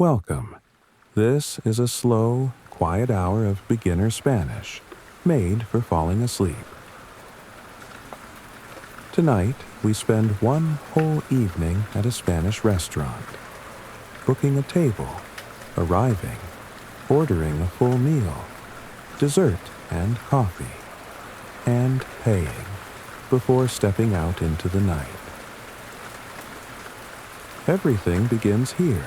Welcome. This is a slow, quiet hour of beginner Spanish, made for falling asleep. Tonight, we spend one whole evening at a Spanish restaurant, booking a table, arriving, ordering a full meal, dessert and coffee, and paying before stepping out into the night. Everything begins here,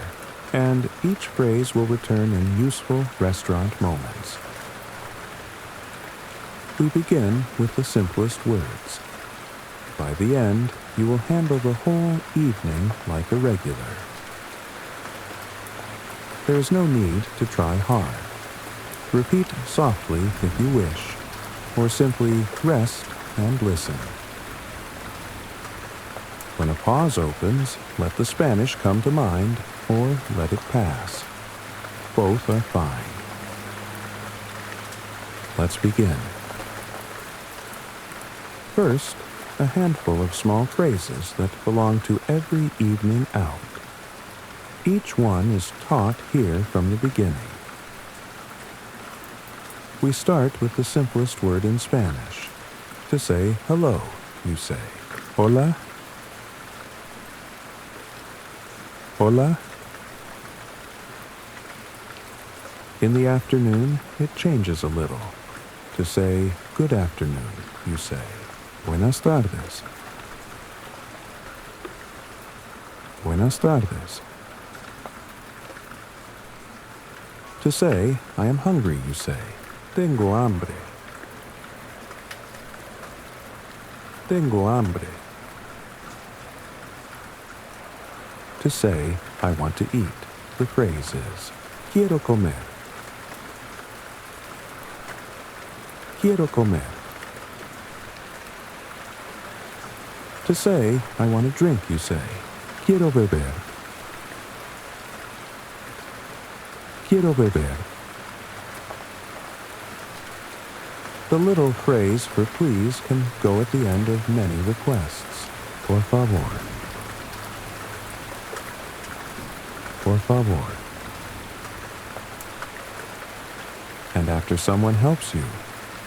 and each phrase will return in useful restaurant moments. We begin with the simplest words. By the end, you will handle the whole evening like a regular. There is no need to try hard. Repeat softly if you wish, or simply rest and listen. When a pause opens, let the Spanish come to mind or let it pass. Both are fine. Let's begin. First, a handful of small phrases that belong to every evening out. Each one is taught here from the beginning. We start with the simplest word in Spanish. To say hello, you say, hola. Hola. In the afternoon, it changes a little. To say good afternoon, you say, buenas tardes. Buenas tardes. To say I am hungry, you say, tengo hambre. Tengo hambre. To say I want to eat, the phrase is quiero comer. Quiero comer. To say I want a drink, you say quiero beber. Quiero beber. The little phrase for please can go at the end of many requests. Por favor. Por favor. And after someone helps you,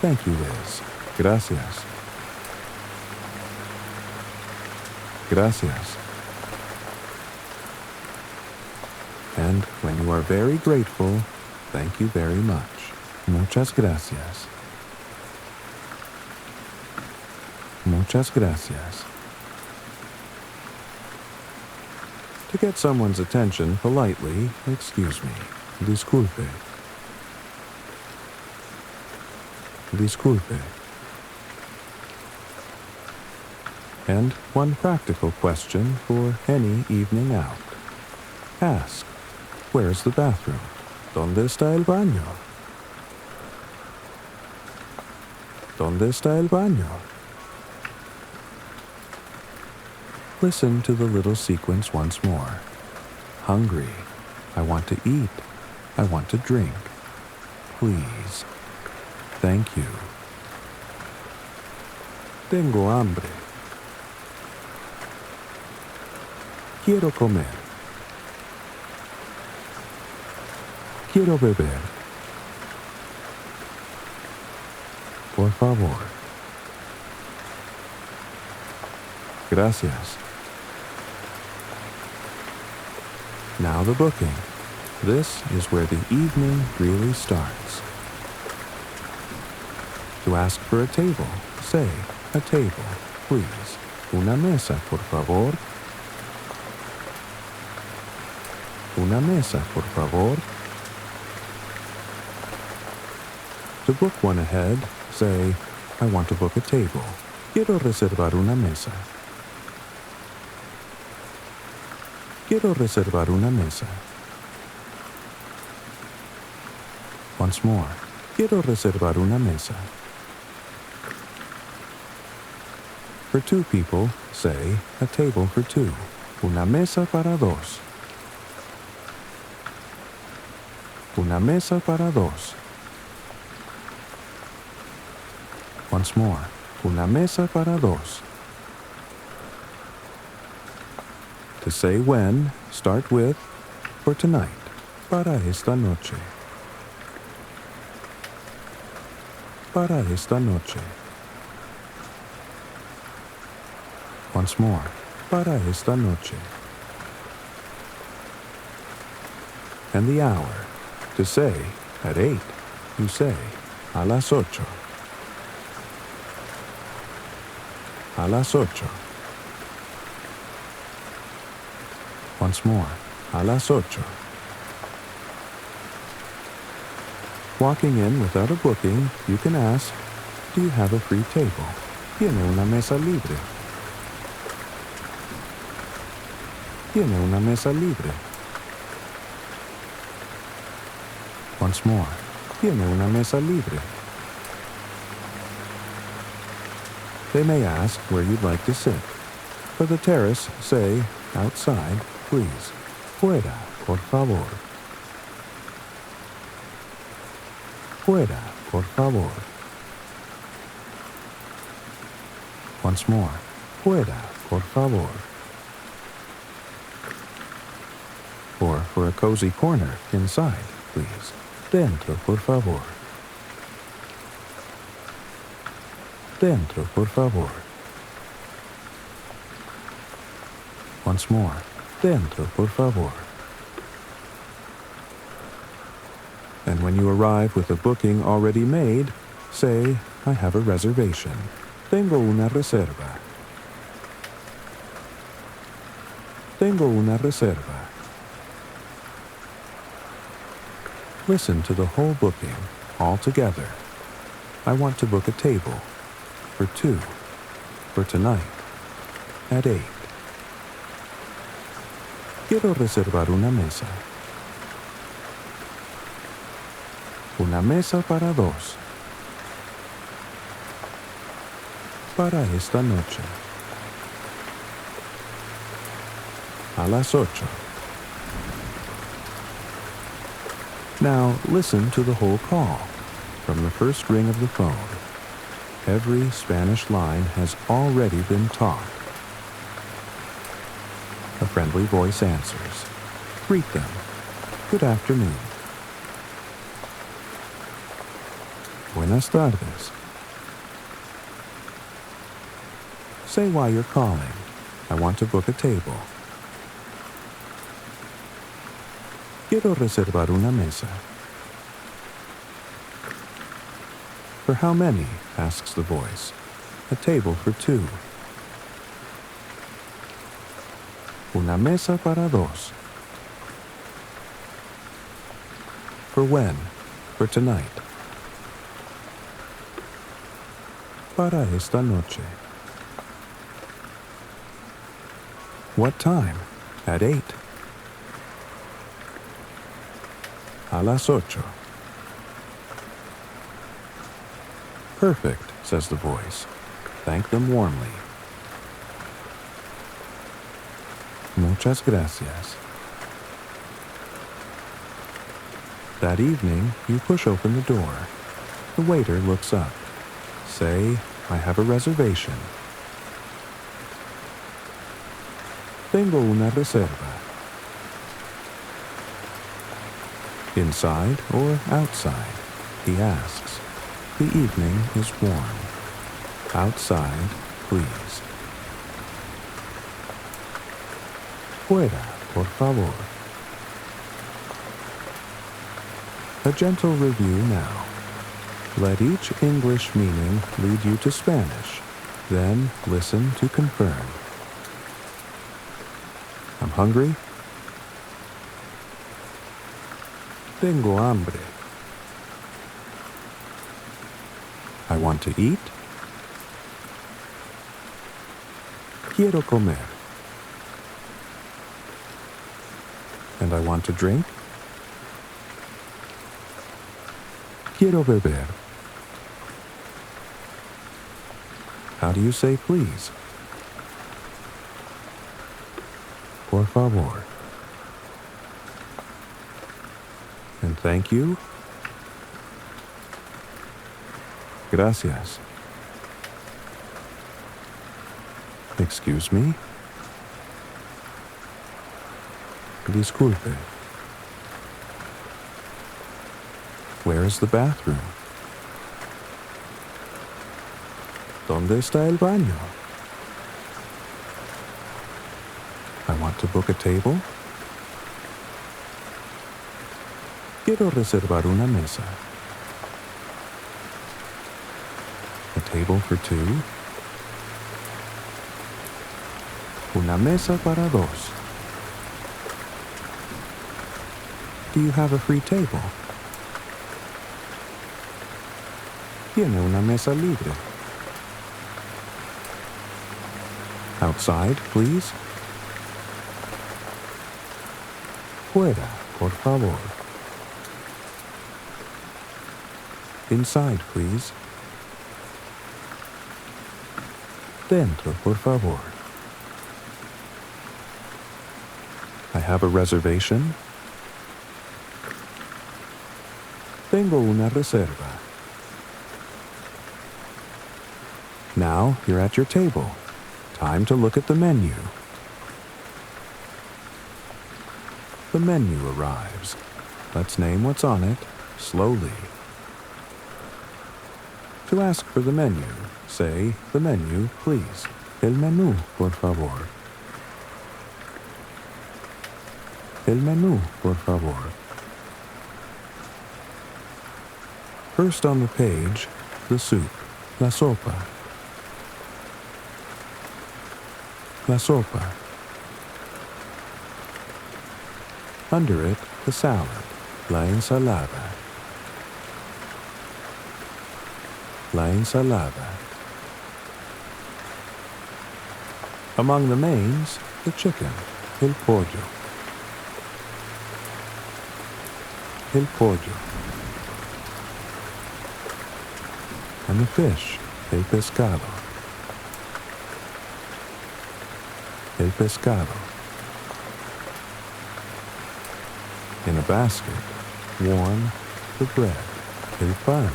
thank you, Liz. Gracias. Gracias. And when you are very grateful, thank you very much. Muchas gracias. Muchas gracias. To get someone's attention politely, excuse me, disculpe. Disculpe. And one practical question for any evening out. Ask, where's the bathroom? ¿Dónde está el baño? ¿Dónde está el baño? Listen to the little sequence once more. Hungry. I want to eat. I want to drink. Please. Thank you. Tengo hambre. Quiero comer. Quiero beber. Por favor. Gracias. Now the booking. This is where the evening really starts. To ask for a table, say, a table, please. Una mesa, por favor. Una mesa, por favor. To book one ahead, say, I want to book a table. Quiero reservar una mesa. Quiero reservar una mesa. Once more. Quiero reservar una mesa. For two people, say, a table for two. Una mesa para dos. Una mesa para dos. Once more. Una mesa para dos. To say when, start with, for tonight. Para esta noche. Para esta noche. Once more. Para esta noche. And the hour. To say, at 8, you say, a las 8. A las 8. Once more. A las 8. Walking in without a booking, you can ask, do you have a free table? ¿Tiene una mesa libre? ¿Tiene una mesa libre? Once more. ¿Tiene una mesa libre? They may ask where you'd like to sit. For the terrace, say, outside, please. Fuera, por favor. Fuera, por favor. Once more. Fuera, por favor. Or for a cozy corner, inside, please. Dentro, por favor. Dentro, por favor. Once more. Dentro, por favor. And when you arrive with a booking already made, say, I have a reservation. Tengo una reserva. Tengo una reserva. Listen to the whole booking, all together. I want to book a table. For 2. For tonight. At 8. Quiero reservar una mesa. Una mesa para 2. Para esta noche. A las 8. Now listen to the whole call, from the first ring of the phone. Every Spanish line has already been taught. A friendly voice answers. Greet them. Good afternoon. Buenas tardes. Say why you're calling. I want to book a table. Quiero reservar una mesa. For how many? Asks the voice. A table for 2. Una mesa para 2. For when? For tonight. Para esta noche. What time? At 8. A las 8. Perfect, says the voice. Thank them warmly. Muchas gracias. That evening, you push open the door. The waiter looks up. Say, I have a reservation. Tengo una reserva. Inside or outside? He asks. The evening is warm. Outside, please. Fuera, por favor. A gentle review now. Let each English meaning lead you to Spanish. Then listen to confirm. I'm hungry. Tengo hambre. I want to eat. Quiero comer. And I want to drink. Quiero beber. How do you say please? Por favor. And thank you? Gracias. Excuse me? Disculpe. Where is the bathroom? ¿Dónde está el baño? I want to book a table. Quiero reservar una mesa. A table for two. Una mesa para dos. Do you have a free table? Tiene una mesa libre. Outside, please. Fuera, por favor. Inside, please. Dentro, por favor. I have a reservation. Tengo una reserva. Now you're at your table. Time to look at the menu. The menu arrives. Let's name what's on it slowly. To ask for the menu, say the menu, please. El menú, por favor. El menú, por favor. First on the page, the soup, la sopa. La sopa. Under it, the salad, la ensalada. La ensalada. Among the mains, the chicken, el pollo. El pollo. And the fish, el pescado. El pescado. In a basket, warm, the bread, el pan.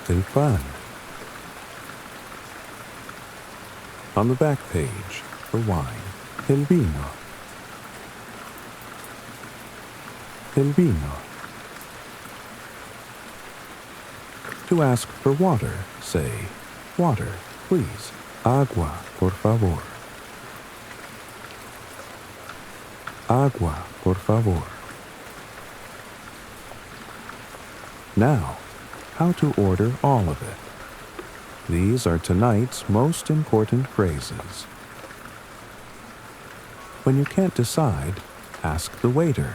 El pan. On the back page, the wine, el vino. El vino. To ask for water, say, water, please. Agua, por favor. Agua, por favor. Now, how to order all of it. These are tonight's most important phrases. When you can't decide, ask the waiter,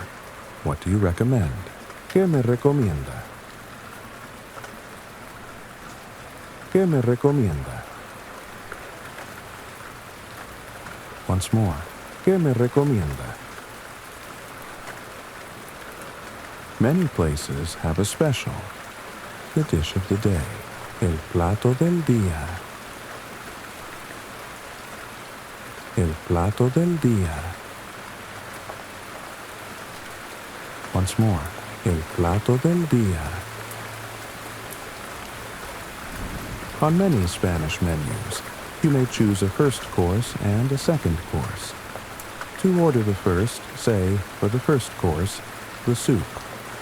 what do you recommend? ¿Qué me recomienda? ¿Qué me recomienda? Once more, ¿qué me recomienda? Many places have a special, the dish of the day, el plato del día. El plato del día. Once more, el plato del día. On many Spanish menus, you may choose a first course and a second course. To order the first, say, for the first course, the soup.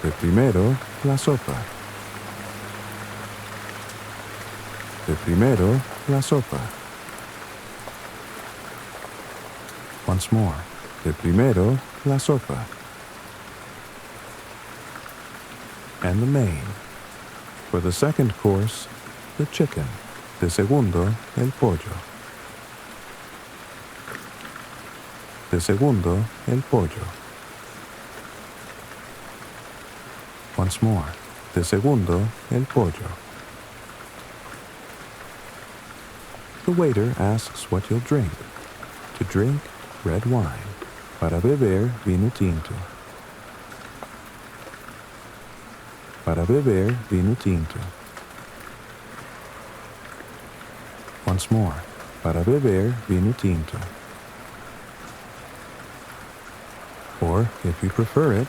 El primero, la sopa. El primero, la sopa. Once more. El primero, la sopa. And the main. For the second course, the chicken. De segundo, el pollo. De segundo, el pollo. Once more. De segundo, el pollo. The waiter asks what you'll drink. To drink, red wine. Para beber, vino tinto. Para beber, vino tinto. Once more. Para beber, vino tinto. Or, if you prefer it,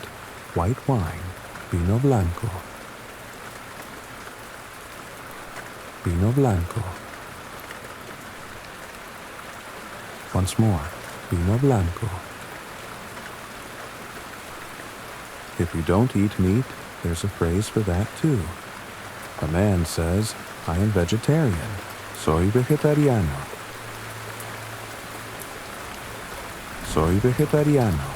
white wine. Vino blanco. Vino blanco. Once more. Vino blanco. If you don't eat meat, there's a phrase for that too. A man says, I am vegetarian. Soy vegetariano. Soy vegetariano.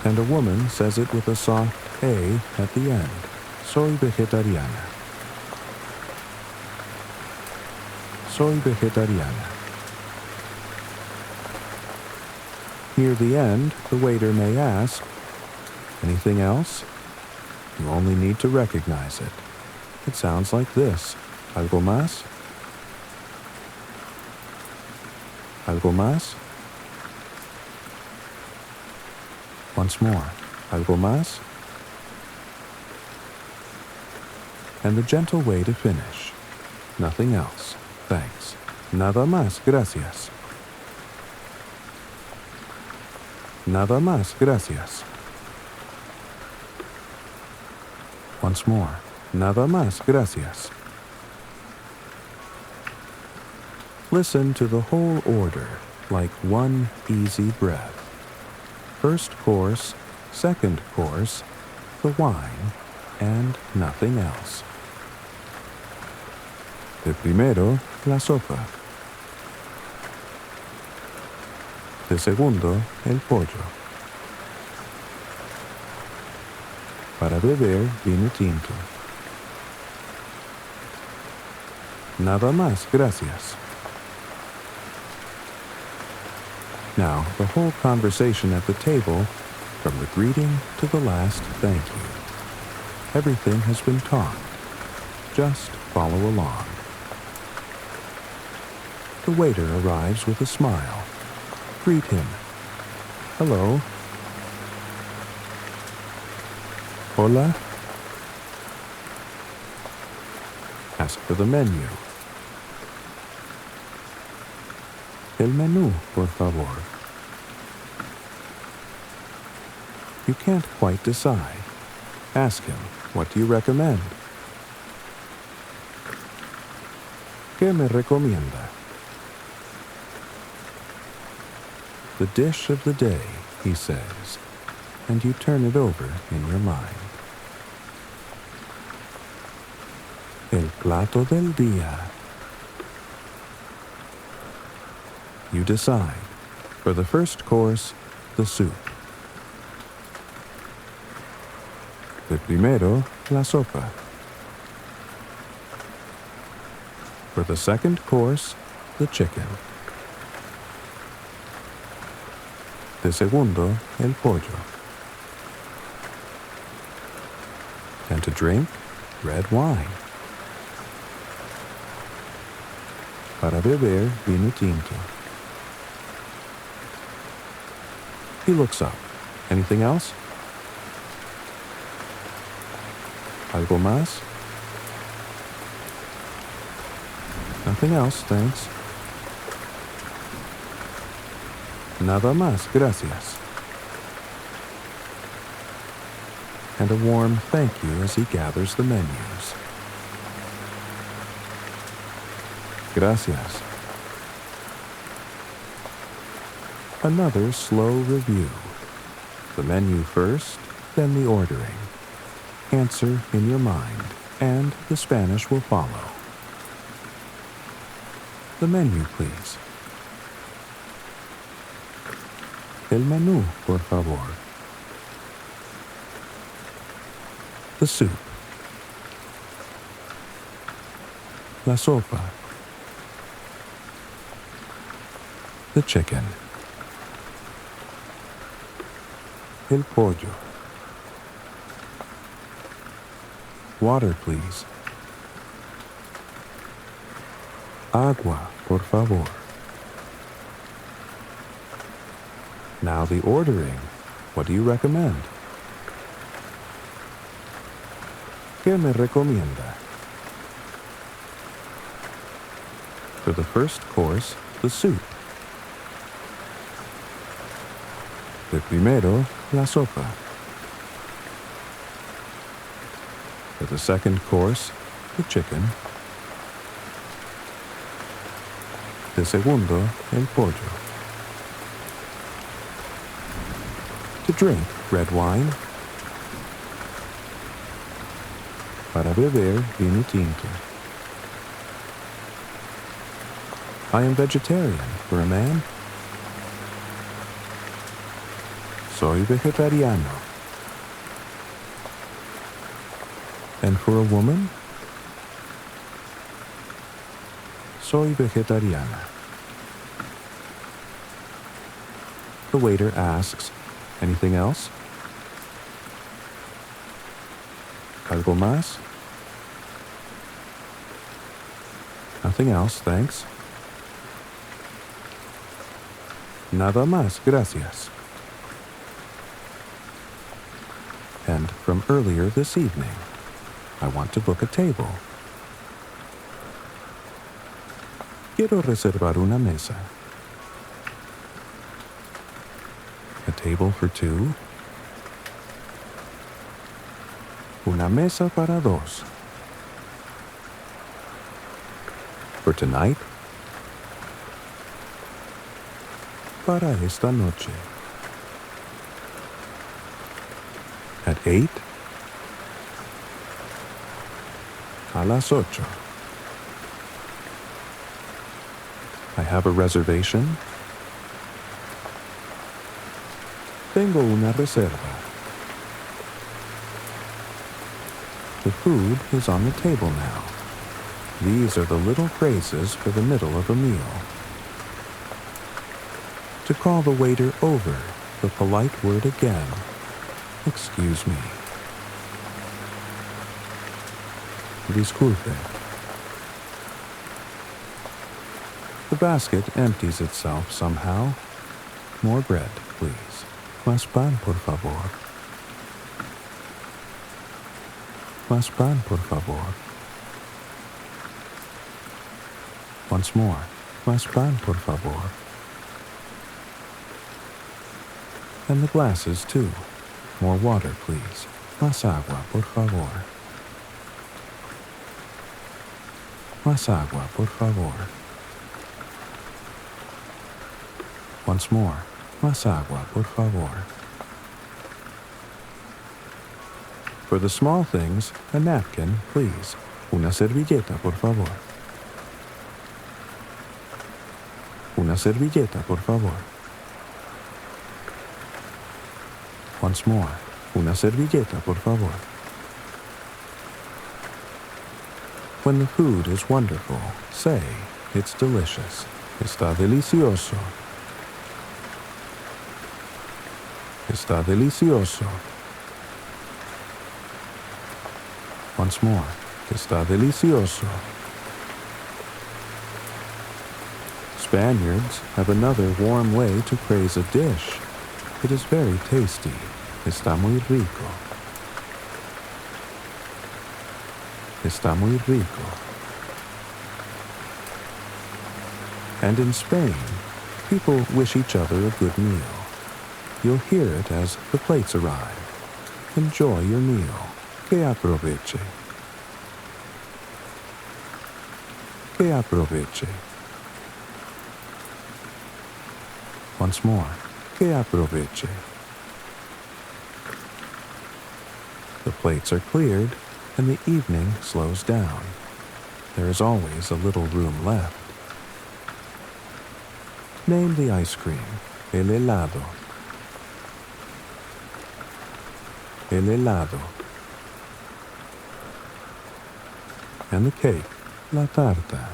And a woman says it with a soft A at the end. Soy vegetariana. Soy vegetariana. Near the end, the waiter may ask, anything else? You only need to recognize it. It sounds like this. ¿Algo más? ¿Algo más? Once more. ¿Algo más? And the gentle way to finish. Nothing else. Thanks. Nada más. Gracias. Nada más. Gracias. Once more. Nada más. Gracias. Listen to the whole order like one easy breath. First course, second course, the wine, and nothing else. De primero, la sopa. De segundo, el pollo. Para beber, vino tinto. Nada más, gracias. Now, the whole conversation at the table, from the greeting to the last thank you. Everything has been taught. Just follow along. The waiter arrives with a smile. Greet him. Hello. Hola. Ask for the menu. El menú, por favor. You can't quite decide. Ask him, what do you recommend? ¿Qué me recomienda? The dish of the day, he says, and you turn it over in your mind. El plato del día. You decide. For the first course, the soup. De primero, la sopa. For the second course, the chicken. De segundo, el pollo. And to drink, red wine. Para beber, vino tinto. He looks up. Anything else? ¿Algo más? Nothing else, thanks. Nada más, gracias. And a warm thank you as he gathers the menus. Gracias. Another slow review. The menu first, then the ordering. Answer in your mind, and the Spanish will follow. The menu, please. El menú, por favor. The soup. La sopa. The chicken. El pollo. Water, please. Agua, por favor. Now the ordering. What do you recommend? ¿Qué me recomienda? For the first course, the soup. De primero, la sopa. For the second course, the chicken. De segundo, el pollo. To drink red wine. Para beber vino tinto. I am vegetarian for a man. Soy vegetariano. And for a woman? Soy vegetariana. The waiter asks, anything else? ¿Algo más? Nothing else, thanks. Nada más, gracias. And from earlier this evening, I want to book a table. Quiero reservar una mesa. A table for two. Una mesa para dos. For tonight. Para esta noche. At 8. A las 8. I have a reservation. Tengo una reserva. The food is on the table now. These are the little phrases for the middle of a meal. To call the waiter over, the polite word again. Excuse me. Disculpe. The basket empties itself somehow. More bread, please. Más pan, por favor. Más pan, por favor. Once more. Más pan, por favor. And the glasses, too. More water, please. Más agua, por favor. Más agua, por favor. Once more. Más agua, por favor. For the small things, a napkin, please. Una servilleta, por favor. Una servilleta, por favor. Once more. Una servilleta, por favor. When the food is wonderful, say, it's delicious. Está delicioso. Está delicioso. Once more. Está delicioso. Spaniards have another warm way to praise a dish. It is very tasty. Está muy rico. Está muy rico. And in Spain, people wish each other a good meal. You'll hear it as the plates arrive. Enjoy your meal. Que aproveche. Que aproveche. Once more. Que aproveche. The plates are cleared, and the evening slows down. There is always a little room left. Name the ice cream. El helado. El helado. And the cake. La tarta.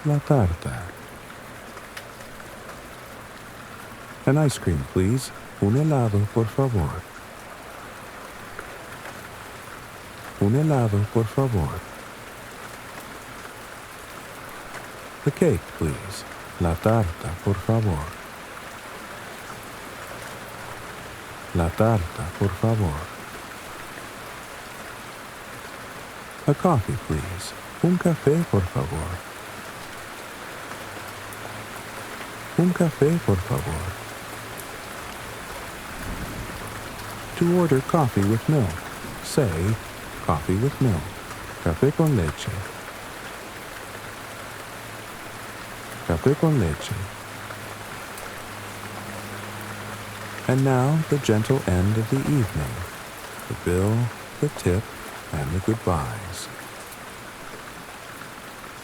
La tarta. An ice cream, please. Un helado, por favor. Un helado, por favor. The cake, please. La tarta, por favor. La tarta, por favor. A coffee, please. Un café, por favor. Un café, por favor. To order coffee with milk, say, coffee with milk. Café con leche. Café con leche. And now the gentle end of the evening, the bill, the tip, and the goodbyes.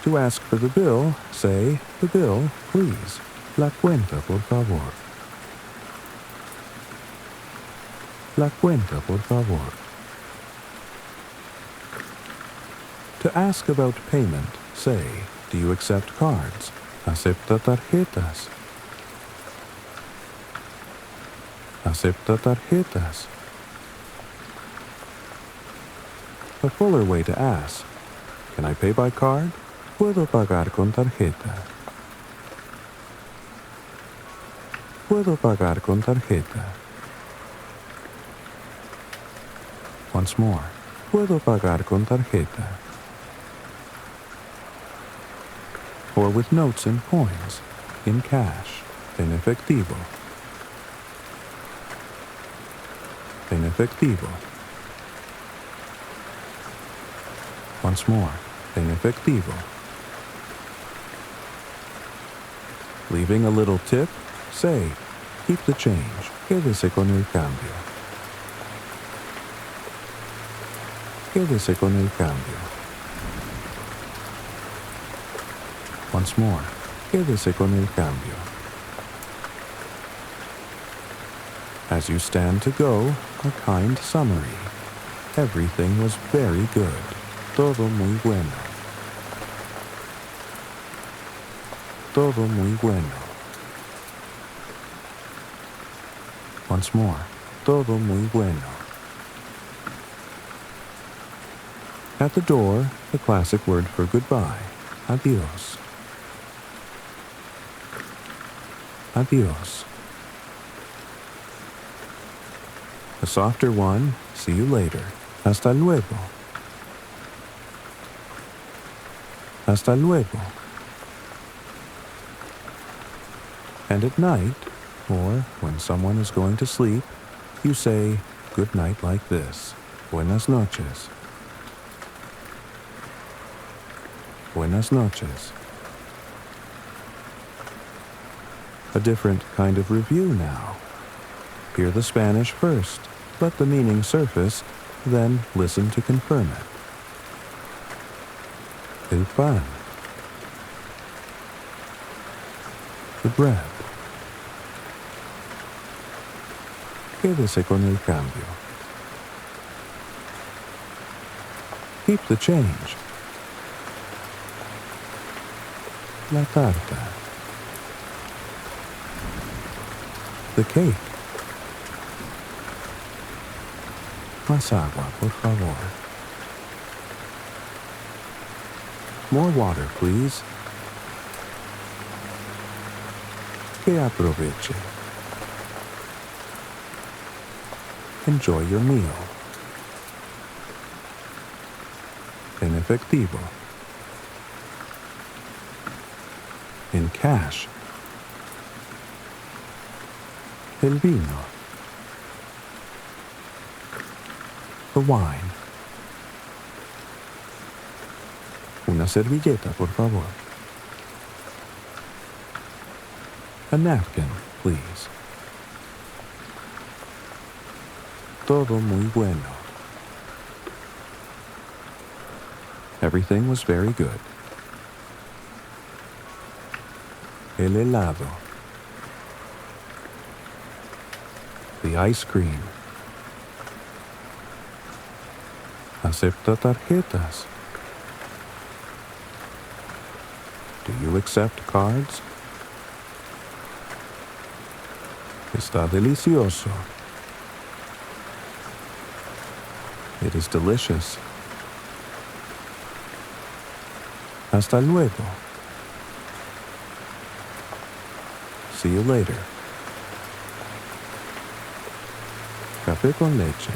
To ask for the bill, say, "The bill, please. La cuenta, por favor. La cuenta, por favor." To ask about payment, say, "Do you accept cards? ¿Acepta tarjetas? ¿Acepta tarjetas?" A fuller way to ask, "Can I pay by card? ¿Puedo pagar con tarjeta? ¿Puedo pagar con tarjeta?" Once more, "¿Puedo pagar con tarjeta?" Or with notes and coins, in cash, en efectivo. En efectivo. Once more, en efectivo. Leaving a little tip, say, "Keep the change. Quédese con el cambio. Quédese con el cambio." Once more, "Quédese con el cambio." As you stand to go, a kind summary. Everything was very good. Todo muy bueno. Todo muy bueno. Once more, todo muy bueno. At the door, the classic word for goodbye, adios. Adios. A softer one, see you later. Hasta luego. Hasta luego. And at night, or when someone is going to sleep, you say good night like this. Buenas noches. Buenas noches. A different kind of review now. Hear the Spanish first, let the meaning surface, then listen to confirm it. El pan. The bread. Quédese con el cambio. Keep the change. La tarta. The cake. Más agua, por favor. More water, please. Que aproveche. Enjoy your meal. En efectivo. In cash. El vino. The wine. Una servilleta, por favor. A napkin, please. Todo muy bueno. Everything was very good. El helado. The ice cream. ¿Acepta tarjetas? Do you accept cards? Está delicioso. It is delicious. Hasta luego. See you later. Café con leche.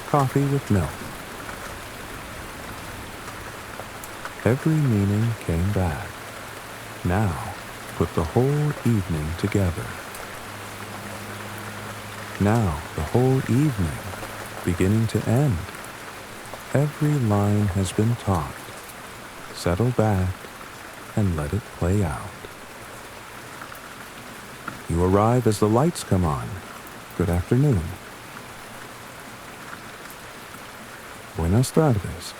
Coffee with milk. Every meaning came back. Now, put the whole evening together. Now, the whole evening, beginning to end. Every line has been taught. Settle back and let it play out. You arrive as the lights come on. Good afternoon. Buenas tardes.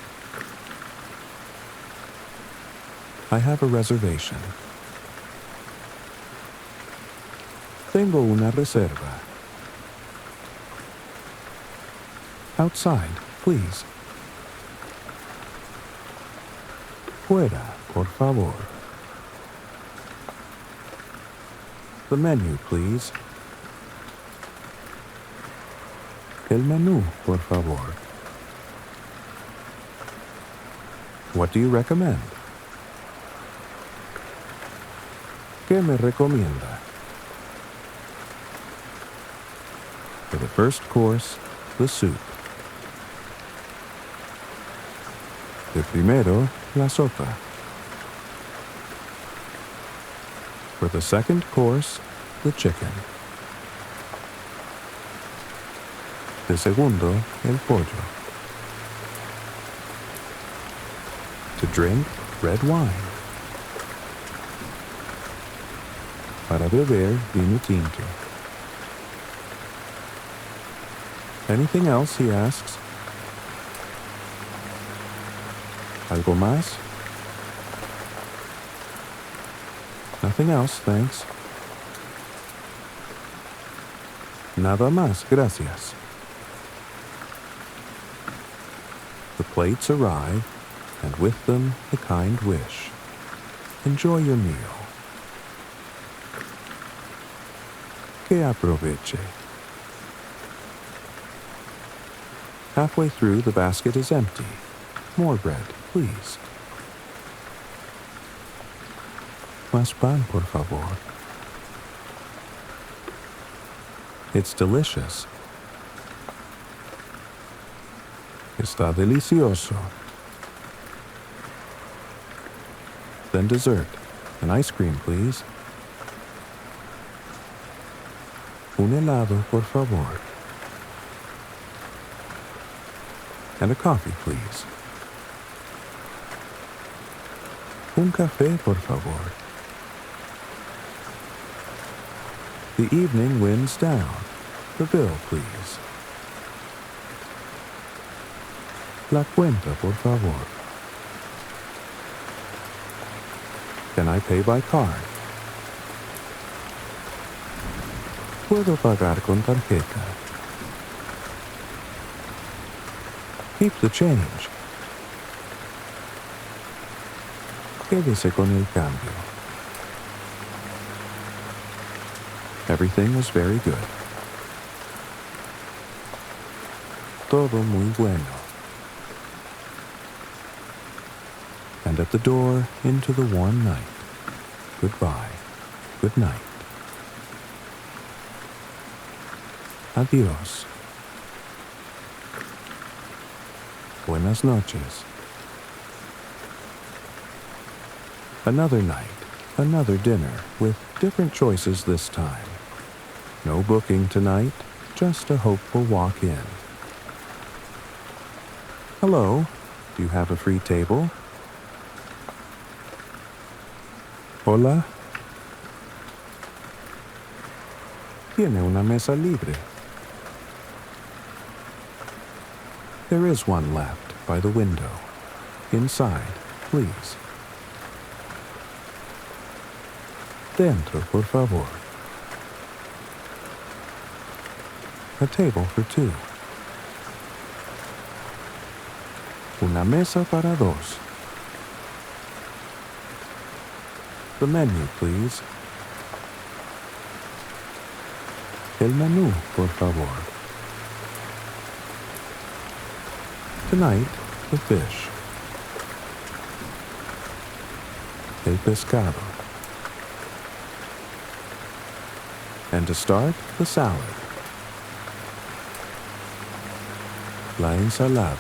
I have a reservation. Tengo una reserva. Outside, please. Fuera, por favor. The menu, please. El menú, por favor. What do you recommend? ¿Qué me recomienda? For the first course, the soup. De primero, la sopa. For the second course, the chicken. De segundo, el pollo. To drink, red wine. Para beber, vino tinto. Anything else, he asks. ¿Algo más? Nothing else, thanks. Nada más, gracias. The plates arrive, and with them the kind wish. Enjoy your meal. Que aproveche. Halfway through, the basket is empty. More bread, please. Más pan, por favor. It's delicious. Está delicioso. Then dessert. An ice cream, please. Un helado, por favor. And a coffee, please. Un café, por favor. The evening winds down. The bill, please. La cuenta, por favor. Can I pay by card? Puedo pagar con tarjeta. Keep the change. Quédese con el cambio. Everything was very good. Todo muy bueno. And at the door into the warm night. Goodbye. Good night. Adiós. Buenas noches. Another night, another dinner, with different choices this time. No booking tonight, just a hopeful walk-in. Hello, do you have a free table? Hola. Tiene una mesa libre. There is one left by the window. Inside, please. Dentro, por favor. A table for two. Una mesa para dos. The menu, please. El menú, por favor. Tonight, the fish. El pescado. And to start, the salad. La ensalada.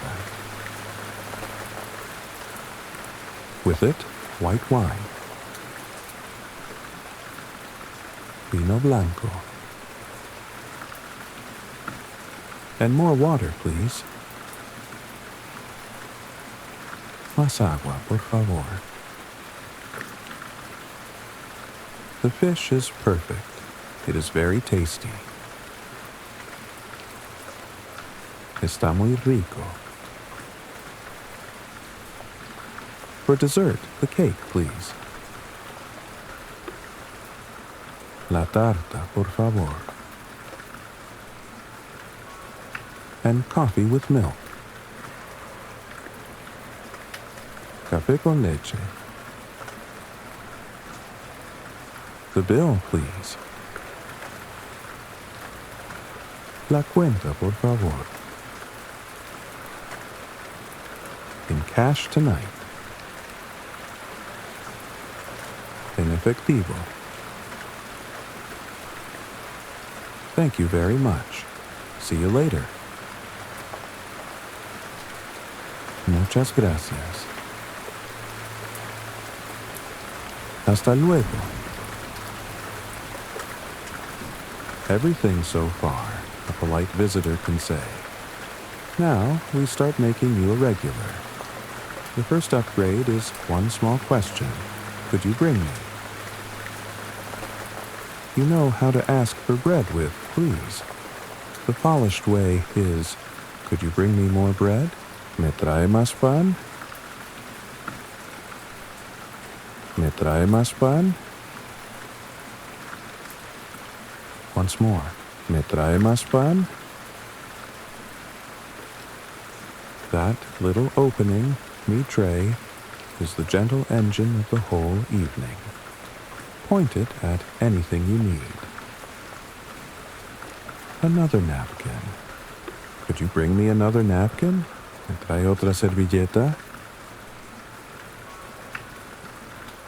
With it, white wine. Vino blanco. And more water, please. Más agua, por favor. The fish is perfect. It is very tasty. Está muy rico. For dessert, the cake, please. La tarta, por favor. And coffee with milk. Café con leche. The bill, please. La cuenta, por favor. In cash tonight. En efectivo. Thank you very much. See you later. Muchas gracias. Hasta luego. Everything so far, a polite visitor can say. Now, we start making you a regular. The first upgrade is one small question. Could you bring me? You know how to ask for bread with, please. The polished way is, could you bring me more bread? ¿Me trae más pan? ¿Me trae más pan? Once more. ¿Me trae más pan? That little opening, mi trae, is the gentle engine of the whole evening. Point it at anything you need. Another napkin. Could you bring me another napkin? ¿Me trae otra servilleta?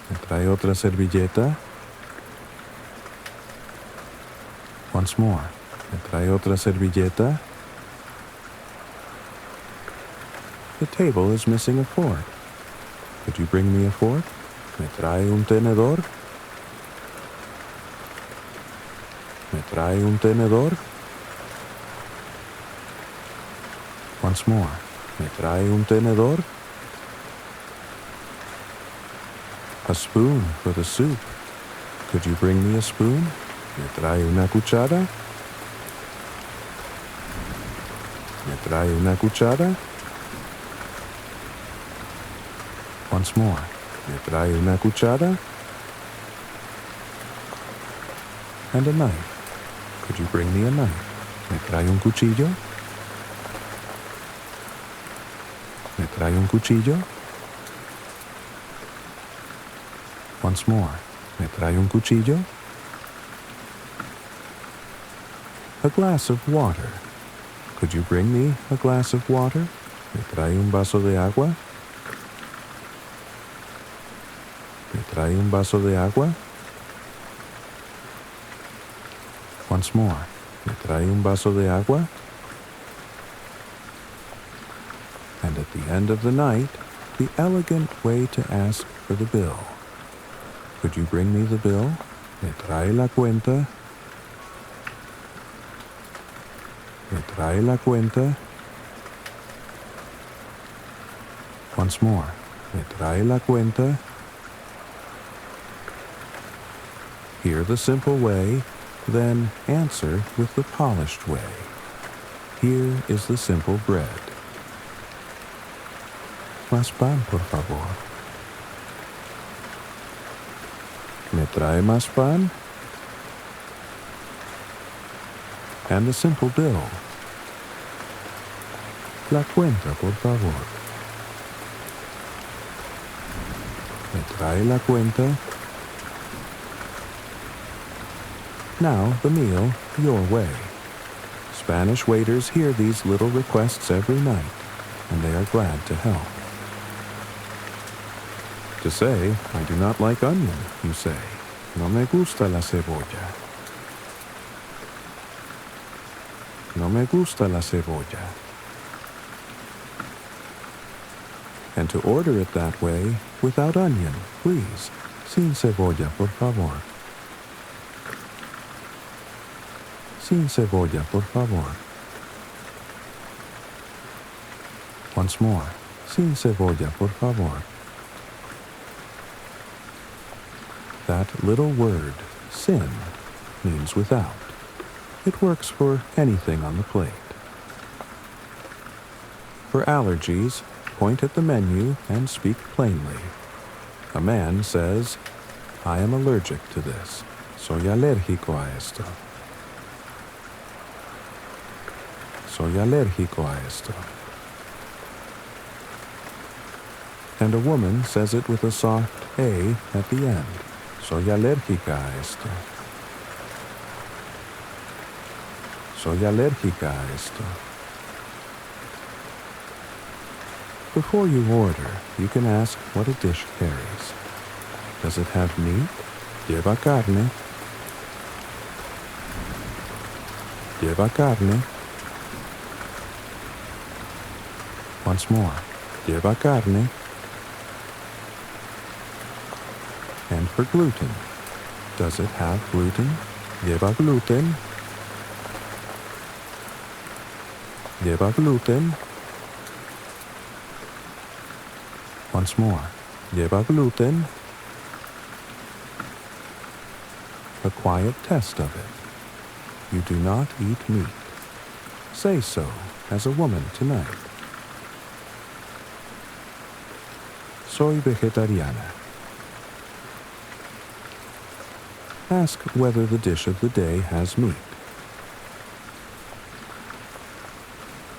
¿Me trae otra servilleta? Once more. ¿Me trae otra servilleta? The table is missing a fork. Could you bring me a fork? ¿Me trae un tenedor? ¿Me trae un tenedor? Once more. ¿Me trae un tenedor? A spoon for the soup. Could you bring me a spoon? ¿Me trae una cuchara? ¿Me trae una cuchara? Once more. ¿Me trae una cuchara? And a knife. Could you bring me a knife? ¿Me trae un cuchillo? ¿Me trae un cuchillo? Once more. ¿Me trae un cuchillo? A glass of water. Could you bring me a glass of water? ¿Me trae un vaso de agua? ¿Me trae un vaso de agua? Once more. ¿Me trae un vaso de agua? And at the end of the night, the elegant way to ask for the bill. Could you bring me the bill? ¿Me trae la cuenta? ¿Me trae la cuenta? Once more. ¿Me trae la cuenta? Hear the simple way, then answer with the polished way. Here is the simple bread. Más pan, por favor. ¿Me trae más pan? And the simple bill. La cuenta, por favor. ¿Me trae la cuenta? Now the meal, your way. Spanish waiters hear these little requests every night, and they are glad to help. To say, I do not like onion, you say. No me gusta la cebolla. No me gusta la cebolla. And to order it that way, without onion, please. Sin cebolla, por favor. Sin cebolla, por favor. Once more. Sin cebolla, por favor. That little word, sin, means without. It works for anything on the plate. For allergies, point at the menu and speak plainly. A man says, I am allergic to this. Soy alérgico a esto. Soy alérgico a esto. And a woman says it with a soft A at the end. Soy alérgica a esto. Soy alérgica a esto. Before you order, you can ask what a dish carries. Does it have meat? Lleva carne. Lleva carne. Once more. Lleva carne. And for gluten, does it have gluten? Lleva gluten. Lleva gluten. Once more. Lleva gluten. A quiet test of it. You do not eat meat. Say so as a woman tonight. Soy vegetariana. Ask whether the dish of the day has meat.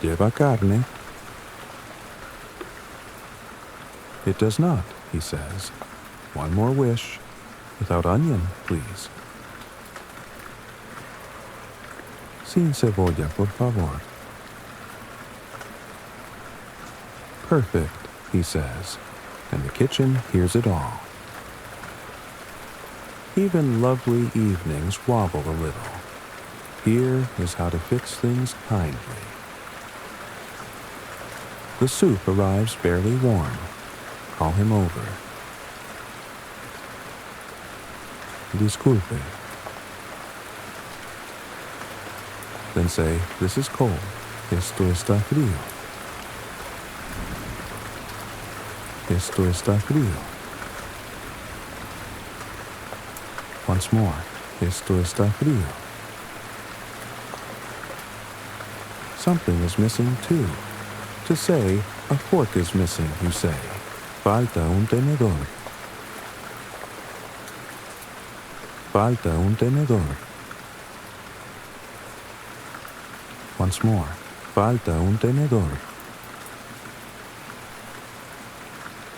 Lleva carne. It does not, he says. One more wish. Without onion, please. Sin cebolla, por favor. Perfect, he says, and the kitchen hears it all. Even lovely evenings wobble a little. Here is how to fix things kindly. The soup arrives barely warm. Call him over. Disculpe. Then say, this is cold. Esto está frío. Esto está frío. Once more. Esto está frío. Something is missing too. To say, a fork is missing, you say. Falta un tenedor. Falta un tenedor. Once more. Falta un tenedor.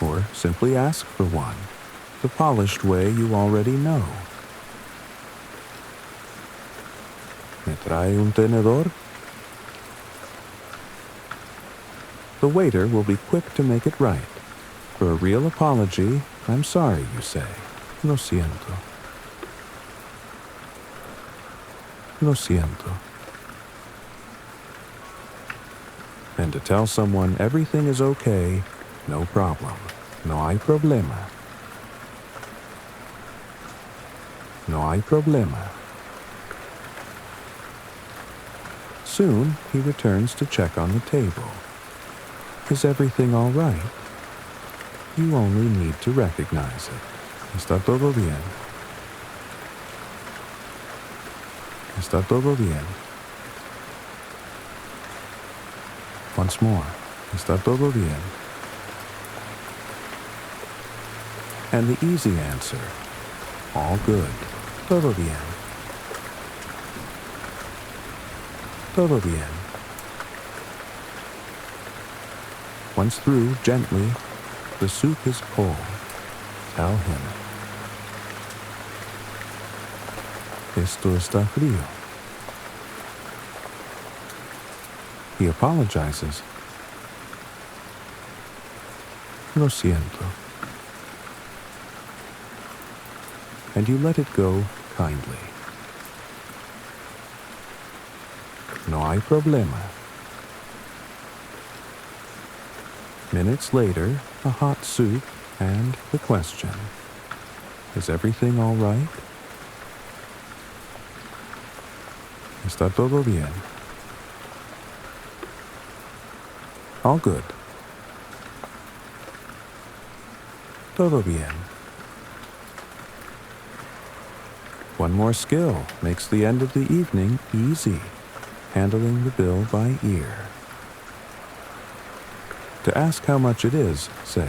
Or simply ask for one, the polished way you already know. ¿Me trae un tenedor? The waiter will be quick to make it right. For a real apology, I'm sorry, you say. Lo siento. Lo siento. And to tell someone everything is okay, no problem. No hay problema. No hay problema. Soon, he returns to check on the table. Is everything all right? You only need to recognize it. Está todo bien. Está todo bien. Once more. Está todo bien. And the easy answer. All good. Todo bien. Todo bien. Once through, gently, the soup is cold. Tell him. Esto está frío. He apologizes. Lo siento. And you let it go kindly. No hay problema. Minutes later, a hot soup and the question. Is everything all right? Está todo bien. All good. Todo bien. One more skill makes the end of the evening easy, handling the bill by ear. To ask how much it is, say,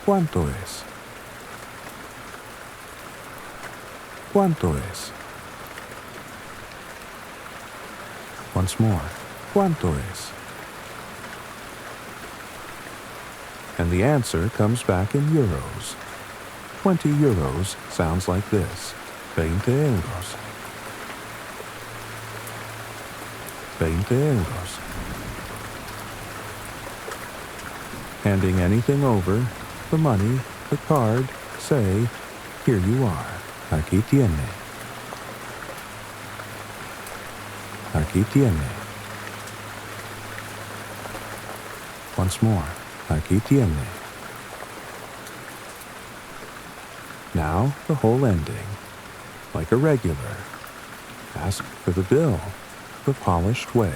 ¿Cuánto es? ¿Cuánto es? Once more, ¿Cuánto es? And the answer comes back in euros. 20 euros sounds like this. 20 euros. 20 euros. Handing anything over, the money, the card, say, here you are. Aquí tiene. Aquí tiene. Once more. Aquí tiene. Now the whole ending. Like a regular. Ask for the bill, the polished way.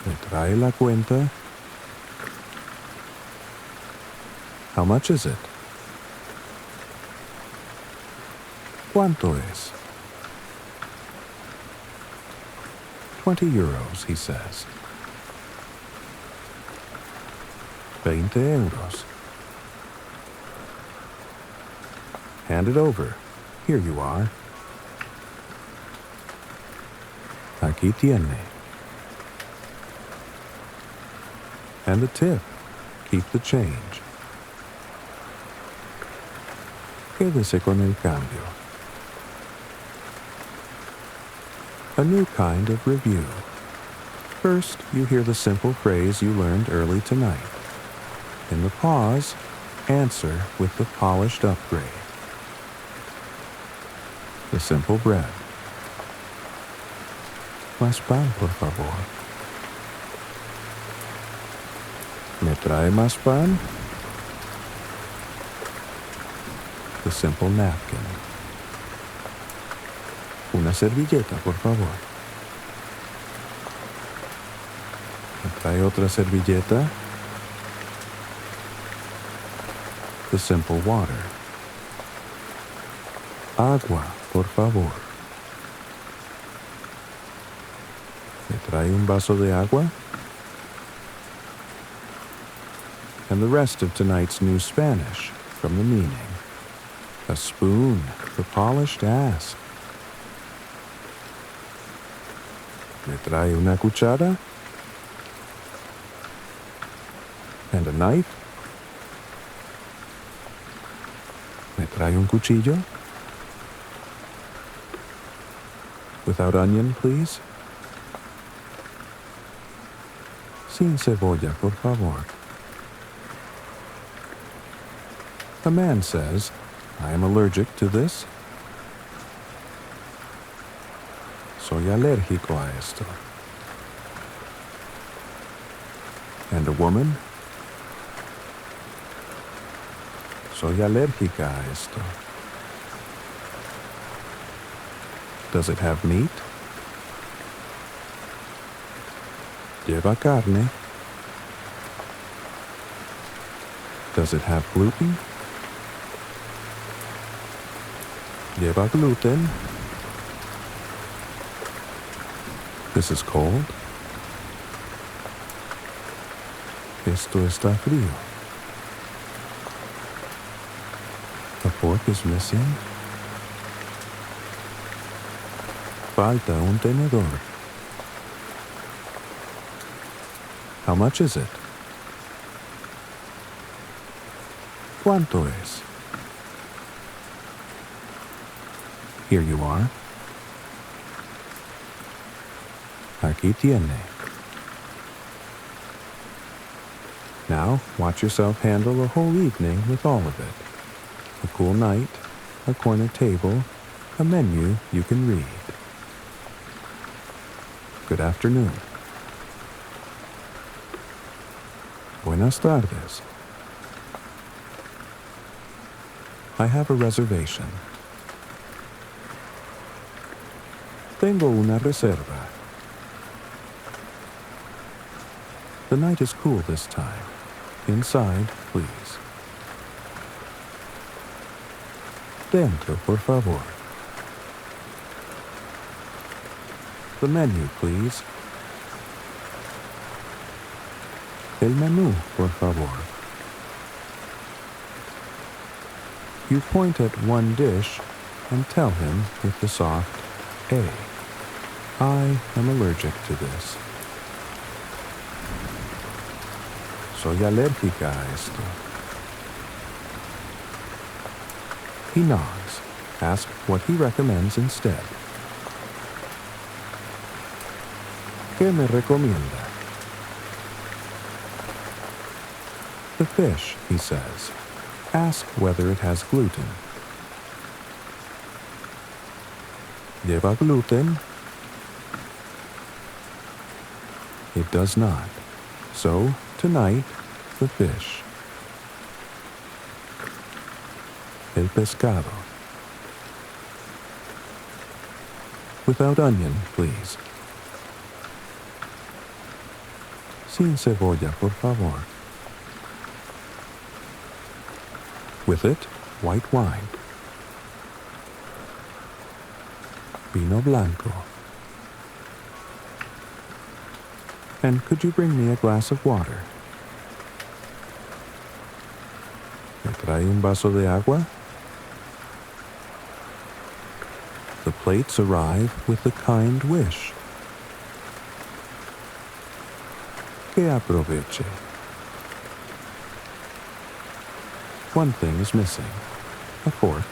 ¿Me trae la cuenta? How much is it? ¿Cuánto es? 20 euros, he says. 20 euros. Hand it over. Here you are. Aquí tiene. And the tip. Keep the change. Quédese con el cambio. A new kind of review. First, you hear the simple phrase you learned early tonight. In the pause, answer with the polished upgrade. The simple bread. Más pan, por favor. ¿Me trae más pan? The simple napkin. Una servilleta, por favor. ¿Me trae otra servilleta? The simple water. Agua, por favor. ¿Me trae un vaso de agua? And the rest of tonight's new Spanish from the meaning. A spoon, the polished ask. ¿Me trae una cuchara? And a knife? ¿Me trae un cuchillo? Without onion, please. Sin cebolla, por favor. A man says, I am allergic to this. Soy alérgico a esto. And a woman? Soy alérgica a esto. Does it have meat? Lleva carne. Does it have gluten? Lleva gluten. This is cold. Esto está frío. A fork is missing. Falta un tenedor. How much is it? ¿Cuánto es? Here you are. Aquí tiene. Now, watch yourself handle a whole evening with all of it. A cool night, a corner table, a menu you can read. Good afternoon. Buenas tardes. I have a reservation. Tengo una reserva. The night is cool this time. Inside, please. Dentro, por favor. The menu, please. El menú, por favor. You point at one dish and tell him with the soft A. I am allergic to this. Soy alérgica a esto. He nods. Ask what he recommends instead. ¿Qué me recomienda? The fish, he says. Ask whether it has gluten. ¿Lleva gluten? It does not. So, tonight, the fish. El pescado. Without onion, please. Sin cebolla, por favor. With it, white wine. Vino blanco. And could you bring me a glass of water? ¿Me trae un vaso de agua? The plates arrive with the kind wish. Que aproveche. One thing is missing. A fork.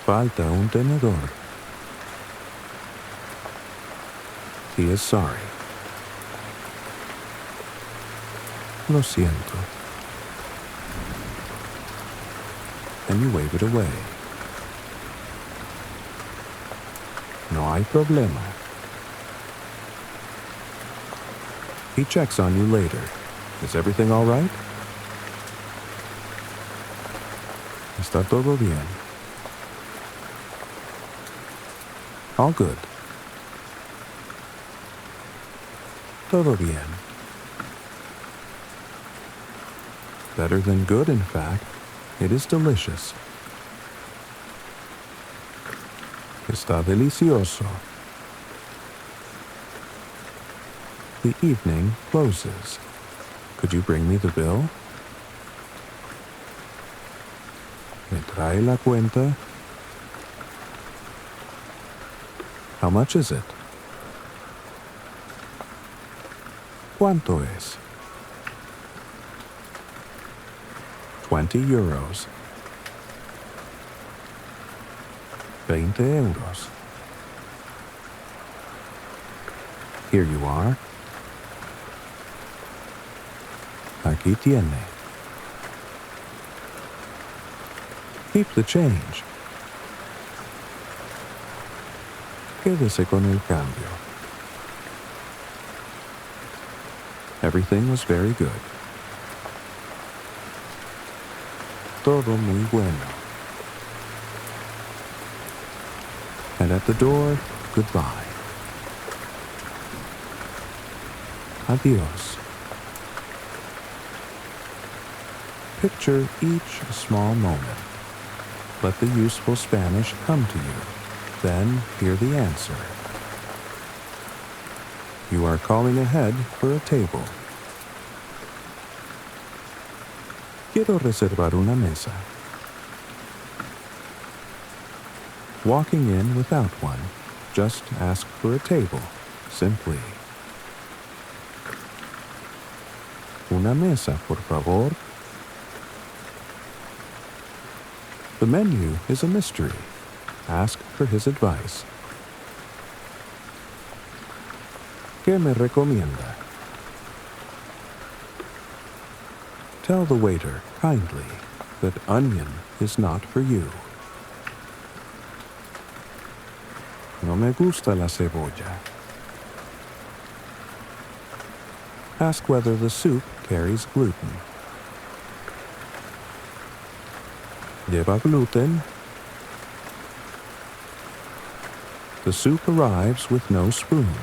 Falta un tenedor. He is sorry. Lo siento. And you wave it away. No hay problema. He checks on you later. Is everything all right? ¿Está todo bien? All good. Todo bien. Better than good, in fact. It is delicious. Está delicioso. The evening closes. Could you bring me the bill? ¿Me trae la cuenta? How much is it? ¿Cuánto es? 20 euros. 20 euros. Here you are. Aquí tiene. Keep the change. Quédese con el cambio. Everything was very good. Todo muy bueno. And at the door, goodbye. Adios. Picture each small moment. Let the useful Spanish come to you. Then hear the answer. You are calling ahead for a table. Quiero reservar una mesa. Walking in without one, just ask for a table, simply. Una mesa, por favor. The menu is a mystery. Ask for his advice. ¿Qué me recomienda? Tell the waiter kindly that onion is not for you. No me gusta la cebolla. Ask whether the soup carries gluten. ¿Lleva gluten? The soup arrives with no spoon.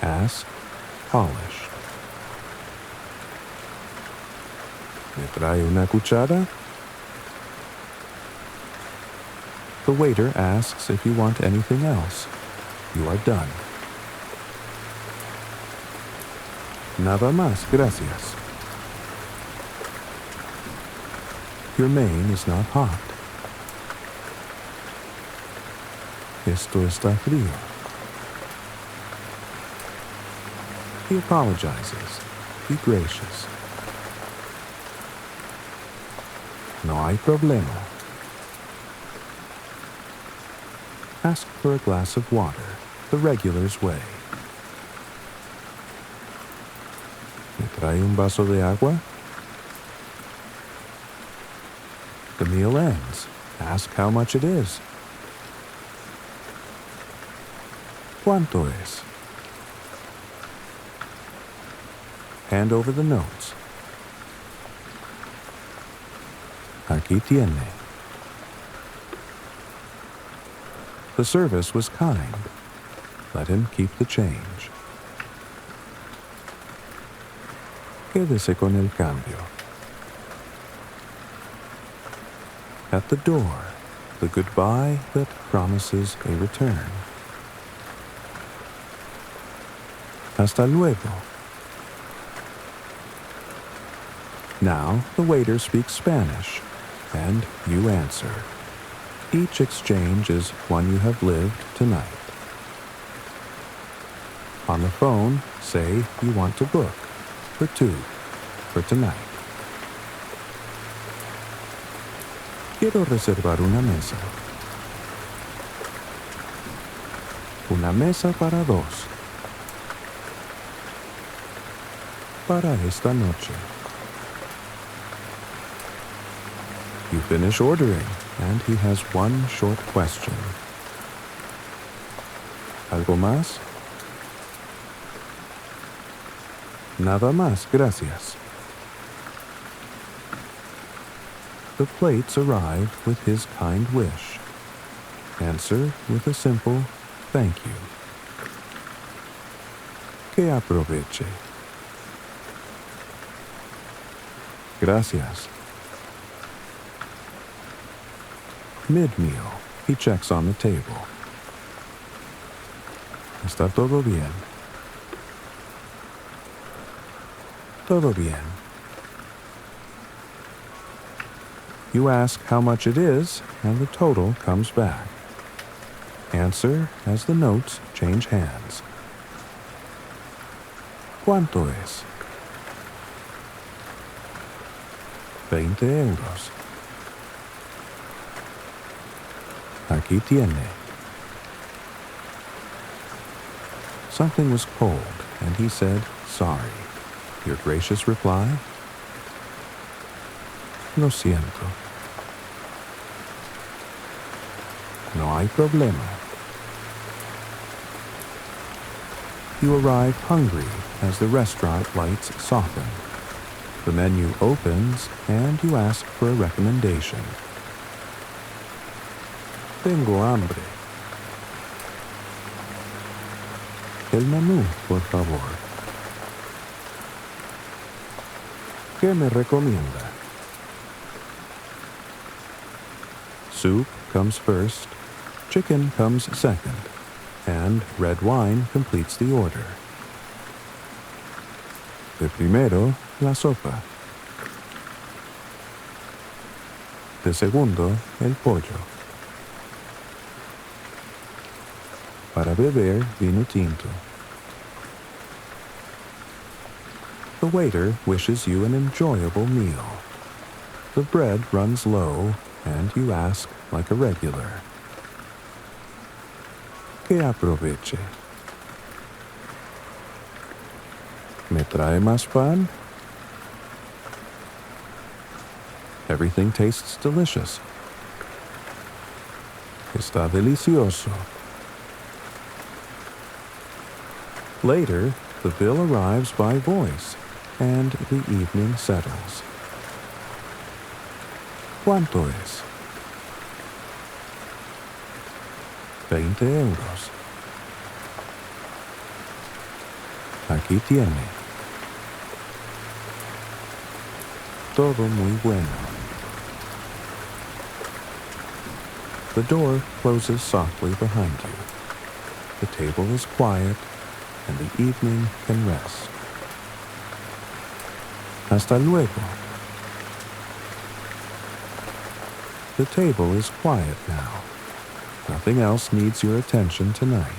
Ask, polished. ¿Me trae una cuchara? The waiter asks if you want anything else. You are done. Nada más, gracias. Your main is not hot. Esto está frío. He apologizes. Be gracious. No hay problema. Ask for a glass of water, the regular's way. ¿Me trae un vaso de agua? The meal ends. Ask how much it is. ¿Cuánto es? Hand over the notes. Aquí tiene. The service was kind. Let him keep the change. Quédese con el cambio. At the door, the goodbye that promises a return. Hasta luego. Now the waiter speaks Spanish, and you answer. Each exchange is one you have lived tonight. On the phone, say you want to book for two for tonight. Quiero reservar una mesa. Una mesa para dos. Para esta noche. You finish ordering, and he has one short question. ¿Algo más? Nada más, gracias. The plates arrive with his kind wish. Answer with a simple thank you. Que aproveche. Gracias. Mid-meal, he checks on the table. ¿Está todo bien? Todo bien. You ask how much it is, and the total comes back. Answer as the notes change hands. ¿Cuánto es? 20 euros. Aquí tiene. Something was cold, and he said, sorry. Your gracious reply? Lo siento. No hay problema. You arrive hungry as the restaurant lights soften. The menu opens, and you ask for a recommendation. Tengo hambre. El menú, por favor. ¿Qué me recomienda? Soup comes first, chicken comes second, and red wine completes the order. De primero, la sopa. De segundo, el pollo. Para beber vino tinto. The waiter wishes you an enjoyable meal. The bread runs low, and you ask like a regular. Que aproveche. ¿Me trae más pan? Everything tastes delicious. Está delicioso. Later, the bill arrives by voice, and the evening settles. ¿Cuánto es? 20 euros. Aquí tiene. Todo muy bueno. The door closes softly behind you. The table is quiet, and the evening can rest. Hasta luego. The table is quiet now. Nothing else needs your attention tonight.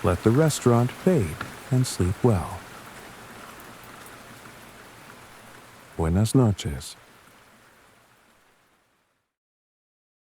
Let the restaurant fade and sleep well. Buenas noches.